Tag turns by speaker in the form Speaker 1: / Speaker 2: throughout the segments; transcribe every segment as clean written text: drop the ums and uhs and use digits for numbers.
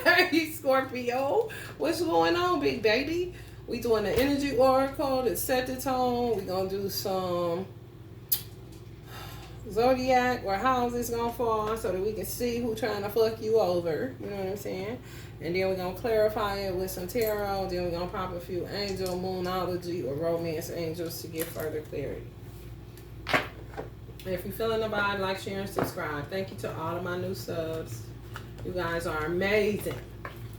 Speaker 1: Hey, Scorpio. What's going on, big baby? We doing the energy oracle to set the tone. We gonna do some zodiac where houses gonna fall so that we can see who trying to fuck you over. You know what I'm saying? And then we're gonna clarify it with some tarot. Then we're gonna pop a few angel, moonology, or romance angels to get further clarity. If you're feeling the vibe, like, share, and subscribe. Thank you to all of my new subs. You guys are amazing.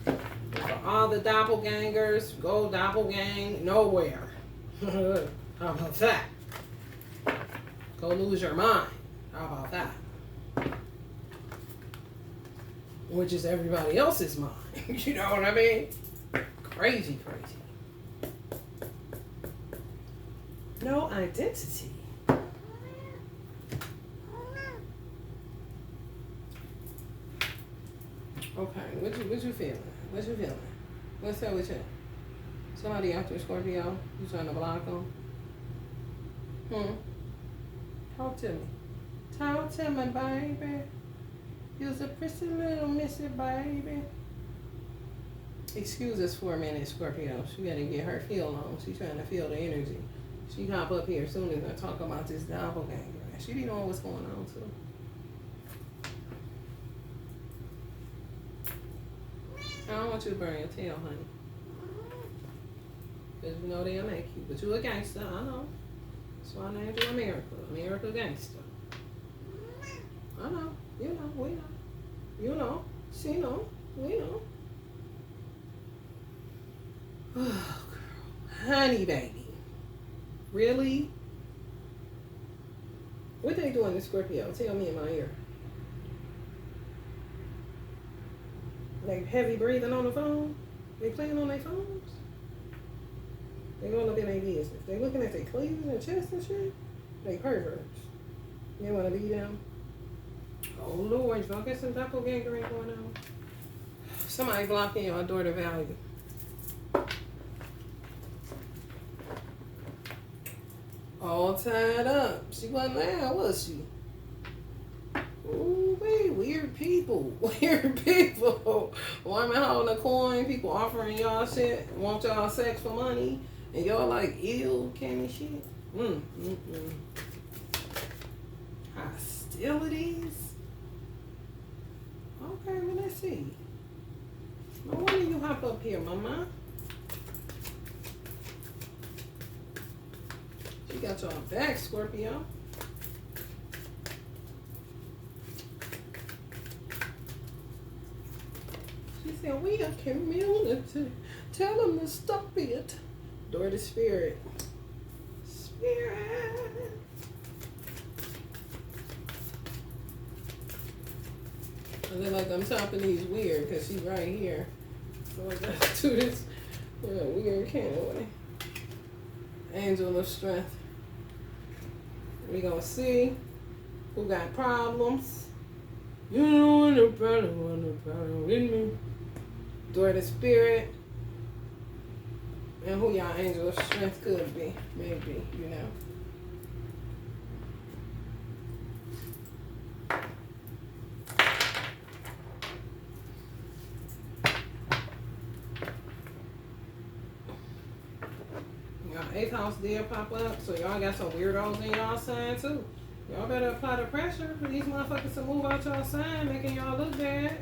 Speaker 1: For all the doppelgangers, go doppelgang nowhere. How about that? Go lose your mind. How about that? Which is everybody else's mind. You know what I mean? Crazy, crazy. No identity. Okay, what you feeling? What you feeling? What's up with you? Somebody after Scorpio? You trying to block them? Talk to me. Talk to me, baby. You's a pretty little missy baby. Excuse us for a minute, Scorpio. She gotta get her feel on. She trying to feel the energy. She hop up here as soon as I talk about this doppelganger. She be knowing what's going on too. I don't want you to burn your tail, honey. Because you know they'll make you. But you a gangster, I know. That's why I named you America. America gangster. I know. You know. We know. You know. She know. We know. Oh, girl. Honey, baby. Really? What they doing to Scorpio? Tell me in my ear. They heavy breathing on the phone? They playing on their phones? They going up in their business. They looking at their cleavage and chest and shit? They perverts. They want to be them? Oh, Lord. Y'all get some doppelgangering going on? Somebody blocking your daughter value. All tied up. She wasn't there, was she? Ooh, wait, weird people. Weird people. Woman holding a coin, people offering y'all shit, want y'all sex for money, and y'all like, ew, candy shit. Hostilities? Okay, well, let's see. No wonder you hop up here, mama. She got y'all back, Scorpio. She said, we a community. Tell them to stop it. Door to spirit. Spirit. I look like I'm topping these weird because she's right here. So I got to do this weird kind of way. Angel of strength. We gonna see who got problems. You know what the problem with me. Door to spirit. And who y'all angel of strength could be. Maybe, you know. Y'all 8th house did pop up, so y'all got some weirdos in y'all sign too. Y'all better apply the pressure for these motherfuckers to move out y'all sign, making y'all look bad.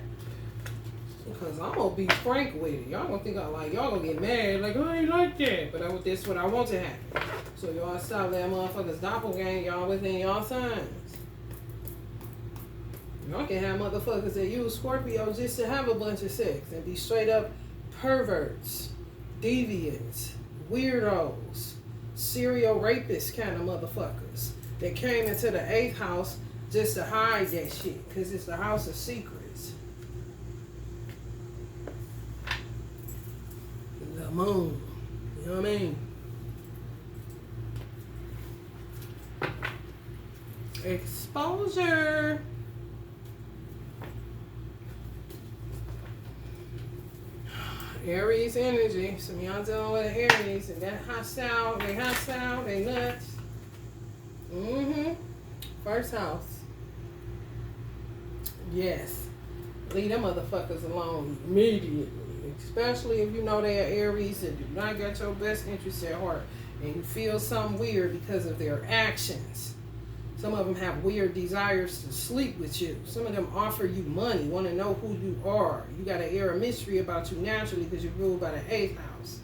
Speaker 1: Because I'm gonna be frank with it. Y'all gonna think I'm like, y'all gonna get mad, like, I ain't like that. But that's what I want to happen. So y'all stop letting motherfuckers doppelgang y'all within y'all signs. Y'all can have motherfuckers that use Scorpio just to have a bunch of sex and be straight up perverts, deviants, weirdos, serial rapists kind of motherfuckers that came into the 8th house just to hide that shit because it's the house of secrets. The moon. You know what I mean? Exposure. Aries energy. So y'all dealing with Aries and that hostile, they nuts. First house. Yes. Leave them motherfuckers alone immediately. Especially if you know they are Aries and do not got your best interests at heart. And you feel something weird because of their actions. Some of them have weird desires to sleep with you. Some of them offer you money, want to know who you are. You got an air of mystery about you naturally because you're ruled by the 8th house.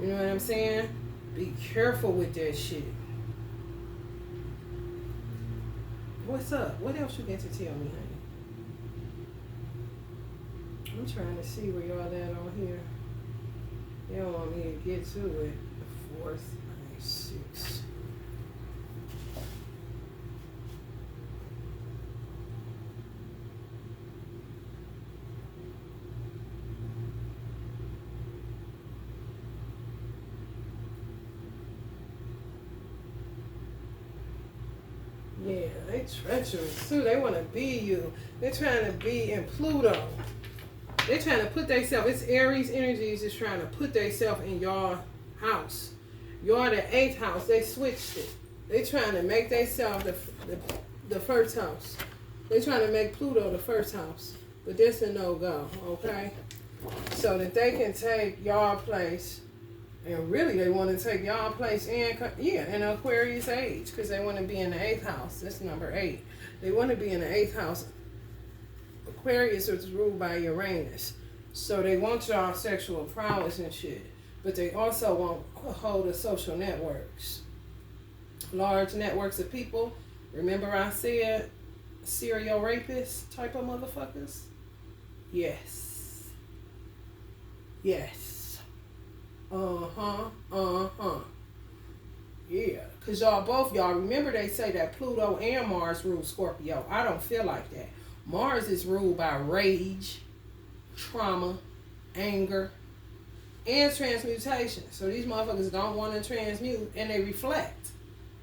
Speaker 1: You know what I'm saying? Be careful with that shit. What's up? What else you got to tell me, honey? I'm trying to see where y'all at on here. You don't want me to get to it. The 4th, 6. Yeah, they treacherous too. They want to be you. They're trying to be in Pluto. They're trying to put themselves, it's Aries energies is trying to put themselves in your house. You're the 8th house. They switched it. They're trying to make themselves the 1st house. They're trying to make Pluto the 1st house. But this a no-go, okay? So that they can take y'all place. And really, they want to take y'all place in Aquarius age. Because they want to be in the 8th house. That's number 8. They want to be in the 8th house. Aquarius is ruled by Uranus. So they want y'all sexual prowess and shit. But they also want a hold of social networks. Large networks of people. Remember I said serial rapist type of motherfuckers? Yes. Yes. Yeah. Because y'all remember they say that Pluto and Mars rule Scorpio. I don't feel like that. Mars is ruled by rage, trauma, anger, and transmutation. So these motherfuckers don't want to transmute and they reflect.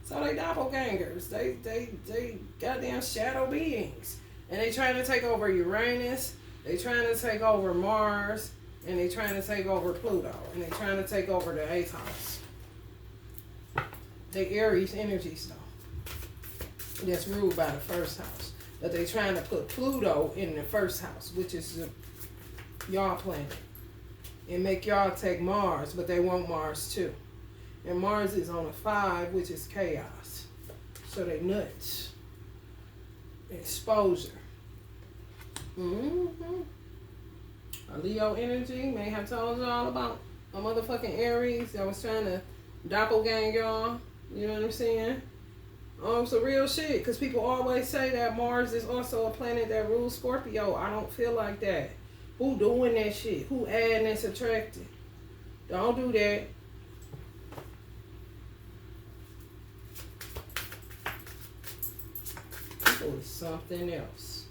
Speaker 1: So they doppelgangers. They goddamn shadow beings. And they trying to take over Uranus. They trying to take over Mars. And they trying to take over Pluto. And they trying to take over the 8th house. They Aries energies though. That's ruled by the 1st house. But they trying to put Pluto in the 1st house, which is y'all planet. And make y'all take Mars, but they want Mars too. And Mars is on a 5, which is chaos. So they nuts. Exposure. A Leo energy may have told y'all about a motherfucking Aries that was trying to doppelgang y'all. You know what I'm saying? It's a real shit. Because people always say that Mars is also a planet that rules Scorpio. I don't feel like that. Who doing that shit? Who adding and subtracting? Don't do that. People is something else.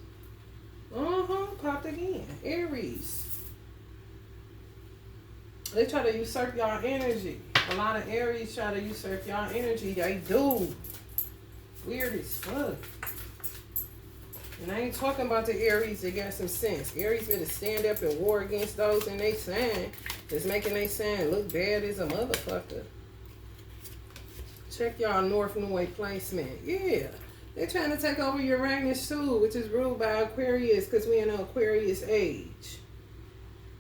Speaker 1: Popped again. Aries. They try to usurp y'all energy. A lot of Aries try to usurp y'all energy. They do. Weird as fuck. And I ain't talking about the Aries that got some sense. Aries better stand up and war against those in they sign that's making they sign look bad as a motherfucker. Check y'all North Node placement. Yeah. They're trying to take over Uranus too, which is ruled by Aquarius because we in an Aquarius age.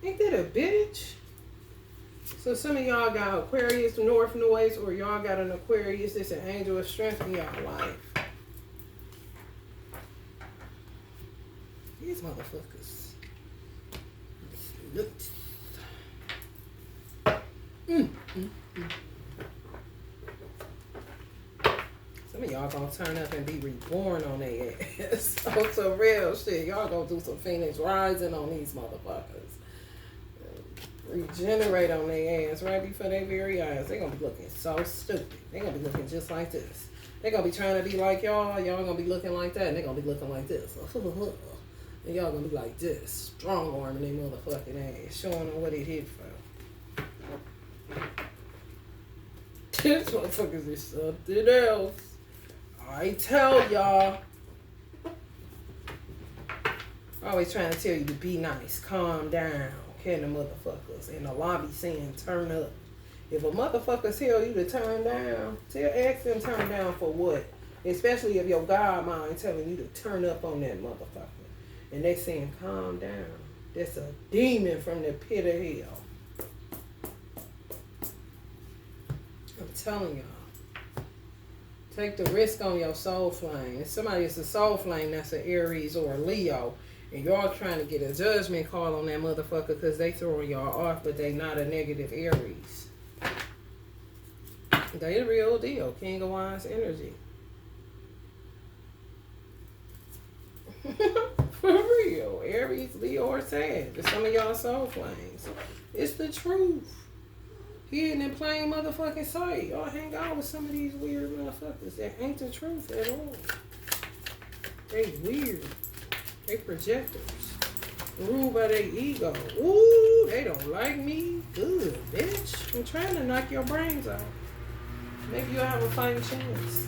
Speaker 1: Ain't that a bitch? So some of y'all got Aquarius North Nodes, or y'all got an Aquarius that's an angel of strength in y'all life. These motherfuckers. Look. Some of y'all gonna turn up and be reborn on their ass. On some real shit. Y'all gonna do some Phoenix rising on these motherfuckers. Regenerate on their ass right before their very eyes. They're gonna be looking so stupid. They're gonna be looking just like this. They're gonna be trying to be like y'all. Y'all gonna be looking like that. And they're gonna be looking like this. And y'all gonna be like this. Strong arming their motherfucking ass. Showing them what it hit for. This motherfuckers is something else. I tell y'all. Always trying to tell you to be nice. Calm down. Can the motherfuckers in the lobby saying turn up. If a motherfucker tell you to turn down, ask them turn down for what? Especially if your God mind telling you to turn up on that motherfucker. And they saying, calm down. That's a demon from the pit of hell. I'm telling y'all. Take the risk on your soul flame. If somebody is a soul flame, that's an Aries or a Leo. And y'all trying to get a judgment call on that motherfucker because they throwing y'all off, but they not a negative Aries. They the real deal. King of Wands energy. For real. Aries, Leo, or Sag. But some of y'all soul flames. It's the truth. Hidden in plain motherfucking sight. Y'all hang out with some of these weird motherfuckers that ain't the truth at all. They weird. They projectors. Ruled by their ego. Ooh, they don't like me. Good, bitch. I'm trying to knock your brains out. Maybe you'll have a fighting chance.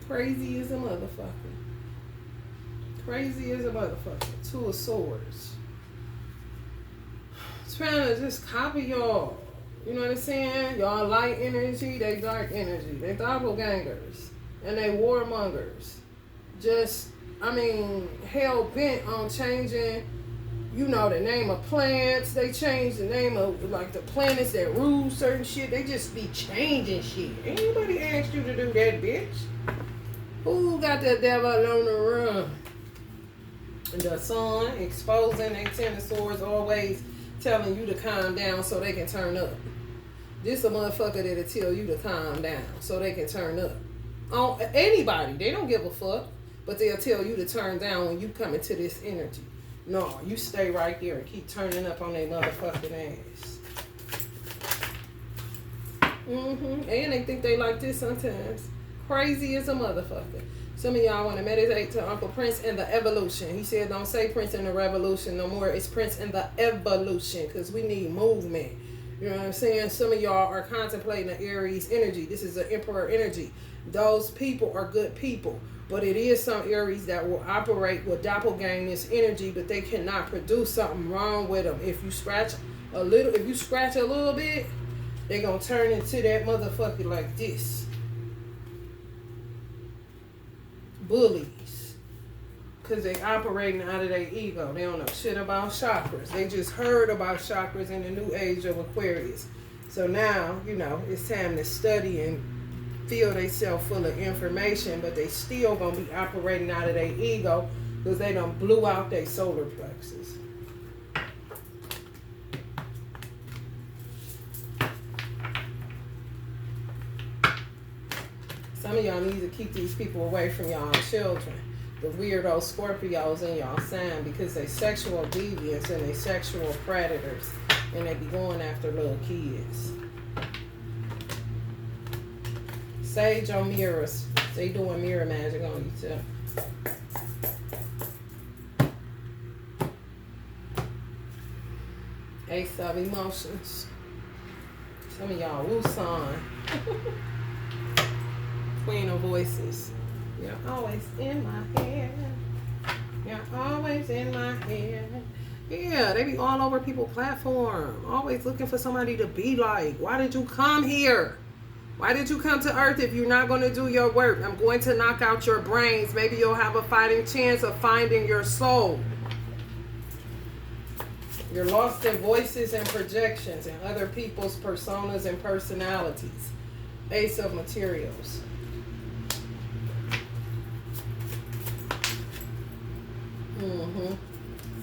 Speaker 1: Crazy as a motherfucker. Crazy as a motherfucker. Two of Swords. Trying to just copy y'all. You know what I'm saying? Y'all light energy, they dark energy. They doppelgangers. And they warmongers. Just, hell bent on changing, the name of plants. They change the name of, the planets that rule certain shit. They just be changing shit. Anybody asked you to do that, bitch? Who got the devil on the run? And the sun exposing their Ten of Swords, always telling you to calm down so they can turn up. This a motherfucker that'll tell you to calm down so they can turn up. On anybody, they don't give a fuck, but they'll tell you to turn down when you come into this energy. No, you stay right there and keep turning up on their motherfucking ass. And they think they like this sometimes. Crazy as a motherfucker. Some of y'all want to meditate to Uncle Prince and the evolution. He said, don't say Prince and the revolution no more. It's Prince and the evolution, because we need movement. You know what I'm saying? Some of y'all are contemplating the Aries energy. This is an Emperor energy. Those people are good people. But it is some Aries that will operate with doppelgang this energy, but they cannot produce something wrong with them. If you scratch a little bit, they're going to turn into that motherfucker like this. Bullies. Because they operating out of their ego. They don't know shit about chakras. They just heard about chakras in the new age of Aquarius. So now, it's time to study and feel themselves full of information, but they still gonna be operating out of their ego because they done blew out their solar plexus. Some of y'all need to keep these people away from y'all children. The weirdo Scorpios in y'all sign, because they sexual deviants and they sexual predators, and they be going after little kids. Sage on mirrors. They doing mirror magic on you too. Ace of emotions. Some of y'all Wusan. Queen of voices. You're always in my head. You're always in my head. Yeah, they be all over people's platform. Always looking for somebody to be like. Why did you come here? Why did you come to Earth if you're not going to do your work? I'm going to knock out your brains. Maybe you'll have a fighting chance of finding your soul. You're lost in voices and projections and other people's personas and personalities. Ace of materials.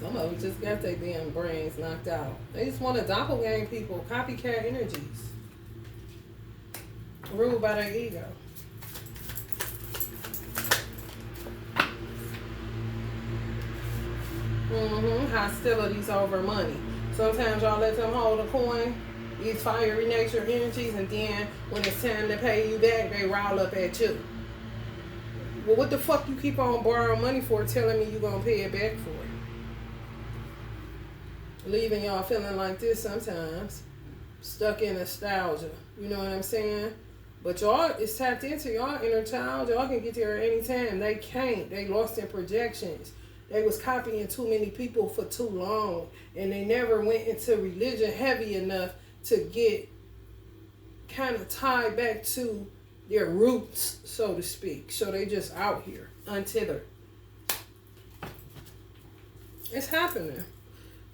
Speaker 1: Some of them just got their damn brains knocked out. They just want to doppelgang people, copycat energies. Ruled by their ego. Hostilities over money. Sometimes y'all let them hold a coin, these fiery nature energies, and then when it's time to pay you back, they rile up at you. Well, what the fuck you keep on borrowing money for, telling me you gonna pay it back for? Leaving y'all feeling like this sometimes. Stuck in nostalgia. You know what I'm saying? But y'all is tapped into y'all inner child. Y'all can get there at any time. They can't. They lost in projections. They was copying too many people for too long. And they never went into religion heavy enough to get kind of tied back to their roots, so to speak. So they just out here, untethered. It's happening.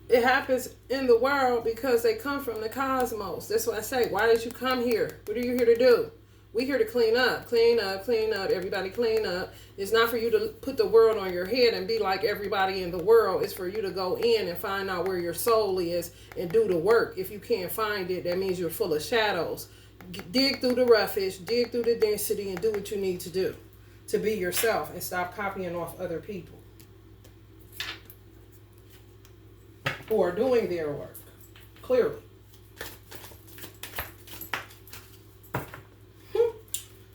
Speaker 1: It happens in the world because they come from the cosmos. That's what I say. Why did you come here? What are you here to do? We're here to clean up, clean up, clean up. Everybody clean up. It's not for you to put the world on your head and be like everybody in the world. It's for you to go in and find out where your soul is and do the work. If you can't find it, that means you're full of shadows. Dig through the roughage, dig through the density, and do what you need to do to be yourself and stop copying off other people who are doing their work, clearly.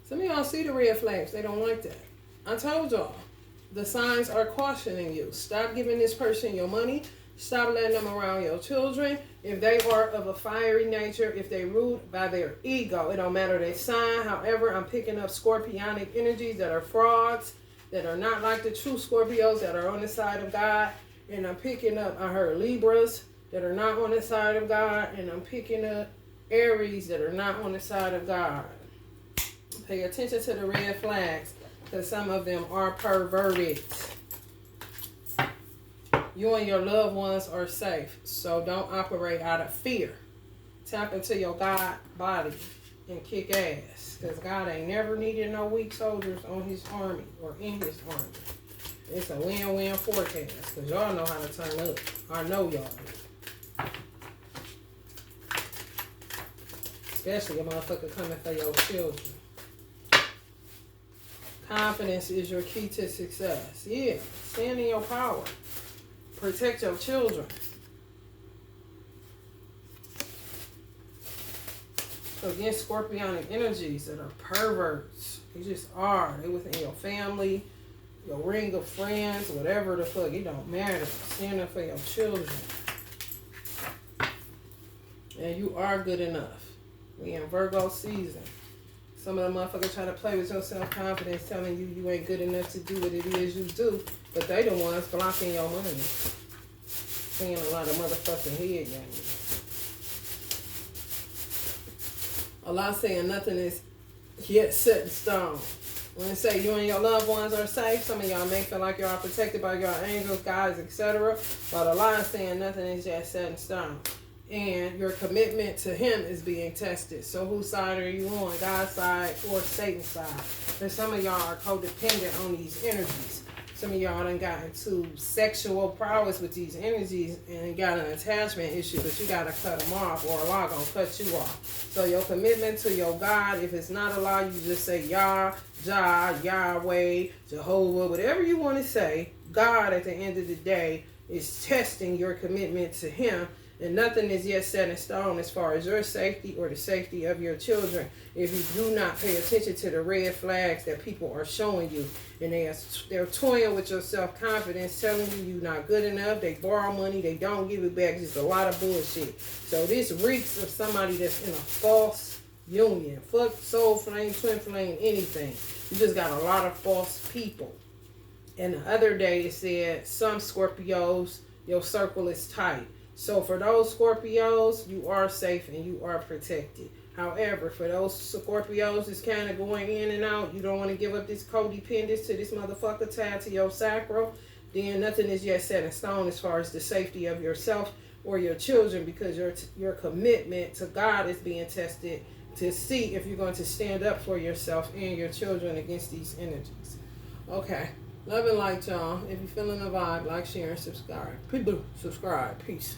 Speaker 1: Some of y'all see the red flags. They don't like that. I told y'all. The signs are cautioning you. Stop giving this person your money. Stop letting them around your children. If they are of a fiery nature, if they ruled by their ego, it don't matter their sign. However, I'm picking up scorpionic energies that are frauds, that are not like the true Scorpios, that are on the side of God. And I'm picking up, I heard Libras that are not on the side of God. And I'm picking up Aries that are not on the side of God. Pay attention to the red flags, because some of them are perverted. You and your loved ones are safe, so don't operate out of fear. Tap into your God body and kick ass, because God ain't never needed no weak soldiers on his army or in his army. It's a win-win forecast, because y'all know how to turn up. I know y'all do. Especially a motherfucker coming for your children. Confidence is your key to success. Yeah, stand in your power. Protect your children. So against scorpionic energies that are perverts. They just are. They within your family, your ring of friends, whatever the fuck. It don't matter. Stand up for your children. And you are good enough. We in Virgo season. Some of the motherfuckers try to play with your self-confidence, telling you you ain't good enough to do what it is you do. But they the ones blocking your money. Saying a lot of motherfucking head games. Allah saying nothing is yet set in stone. When it say you and your loved ones are safe, some of y'all may feel like y'all protected by your angels, guides, etc. But Allah is saying nothing is yet set in stone. And your commitment to him is being tested. So whose side are you on? God's side or Satan's side? And some of y'all are codependent on these energies. Some of y'all done got into sexual prowess with these energies and got an attachment issue, but you got to cut them off or Allah gonna cut you off. So your commitment to your God, if it's not Allah, you just say Yah, Jah, Yahweh, Jehovah, whatever you want to say. God at the end of the day is testing your commitment to him. And nothing is yet set in stone as far as your safety or the safety of your children if you do not pay attention to the red flags that people are showing you. And they're toying with your self-confidence, telling you you're not good enough. They borrow money. They don't give it back. Just a lot of bullshit. So this reeks of somebody that's in a false union. Fuck soul flame, twin flame, anything. You just got a lot of false people. And the other day it said, some Scorpios, your circle is tight. So for those Scorpios, you are safe and you are protected. However, for those Scorpios that's kind of going in and out, you don't want to give up this codependence to this motherfucker tied to your sacral, then nothing is yet set in stone as far as the safety of yourself or your children, because your commitment to God is being tested to see if you're going to stand up for yourself and your children against these energies. Okay. Love and light, y'all. If you're feeling the vibe, like, share, and subscribe. Subscribe. Peace.